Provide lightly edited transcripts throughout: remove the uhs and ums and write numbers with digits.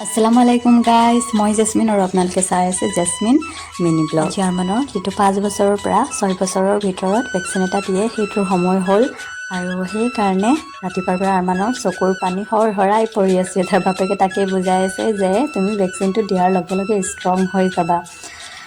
আসসালামু আলাইকুম গাইজ, মই জেচমিন আৰু আপোনালোকে চাই আছে জেচমিন মিনি ব্লগ। জাৰ্মানৰ যিটো 5 বছৰৰ পৰা 6 বছৰৰ ভিতৰত ভেকচিন এটা দিয়ে, সেইটোৰ সময় হ'ল আৰু সেইকাৰণে ৰাতিপুৱাৰ পৰা আৰমানৰ চকুৰ পানী হৰাই পৰি আছে। তাৰ বাপেকে তাকে বুজাই আছে যে তুমি ভেকচিনটো দিয়াৰ লগে লগে ষ্ট্ৰং হৈ যাবা।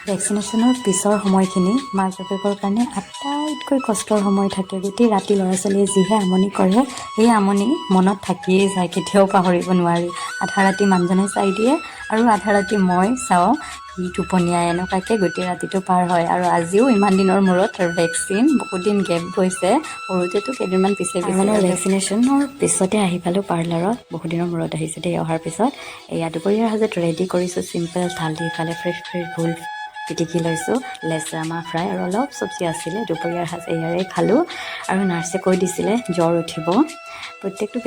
ভেকচিনেশ্যনৰ পিছৰ সময়খিনি মাক বাপেকৰ কাৰণে আটাইতকৈ কষ্টৰ সময় থাকে। গোটেই ৰাতি ল'ৰা ছোৱালীয়ে যিহে আমনি কৰে, সেই আমনি মনত থাকিয়েই যায়, কেতিয়াও পাহৰিব নোৱাৰি। আধা ৰাতি মানুহজনে চাই দিয়ে আৰু আধা ৰাতি মই চাওঁ, সি টোপনিয়াই, এনেকুৱাকৈ গোটেই ৰাতিটো পাৰ হয়। আৰু আজিও ইমান দিনৰ মূৰত ভেকচিন, বহুত দিন গেপ গৈছে, সৰুতেতো কেইদিনমান পিছে মানে ভেকচিনেশ্যনৰ পিছতে আহি পালোঁ পাৰ্লাৰত। বহুত দিনৰ মূৰত আহিছে দেই। অহাৰ পিছত এয়া দুপৰীয়াৰ সাজত ৰেডি কৰিছোঁ চিম্পল থালি। ইফালে ফ্ৰেছ ভুল পিটিকি লৈছোঁ, লেচেৰা মাহ ফ্ৰাই আৰু অলপ চব্জি আছিলে। দুপৰীয়াৰ সাজ এয়াৰে খালোঁ। আৰু নাৰ্ছে কৈ দিছিলে জ্বৰ উঠিব। প্ৰত্যেকটো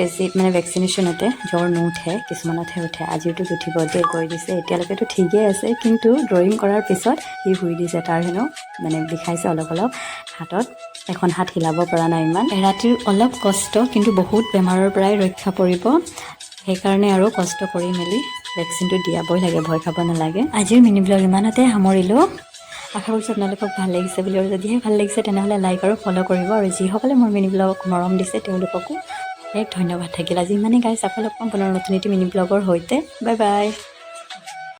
ভেকচিনেশ্যনতে জ্বৰ নুঠে, কিছুমানতহে উঠে। আজিওতো উঠিব দেই কৈ দিছে। এতিয়ালৈকেতো ঠিকেই আছে, কিন্তু ড্ৰয়িং কৰাৰ পিছত সি শুই দিছে। তাৰ হেনো বিষাইছে অলপ হাতত, এখন হাত হিলাব পৰা নাই ইমান। ৰাতিৰ অলপ কষ্ট, কিন্তু বহুত বেমাৰৰ পৰাই ৰক্ষা পৰিব। সেইকাৰণে আৰু কষ্ট কৰি মেলি ভেকচিনটো দিয়াবই লাগে, ভয় খাব নালাগে। আজিৰ মিনি ব্লগ ইমানতে সামৰিলোঁ। আশা কৰিছোঁ আপোনালোকক ভাল লাগিছে বুলি, আৰু যদিহে ভাল লাগিছে তেনেহ'লে লাইক আৰু ফ'ল' কৰিব। আৰু যিসকলে মোৰ মিনি ব্লগক মৰম দিছে তেওঁলোককো ধন্যবাদ থাকিল। আজি ইমানেই গাইজ, আকৌ লগ পাম পুনৰ নতুন এটি মিনি ব্লগৰ সৈতে। Bye bye.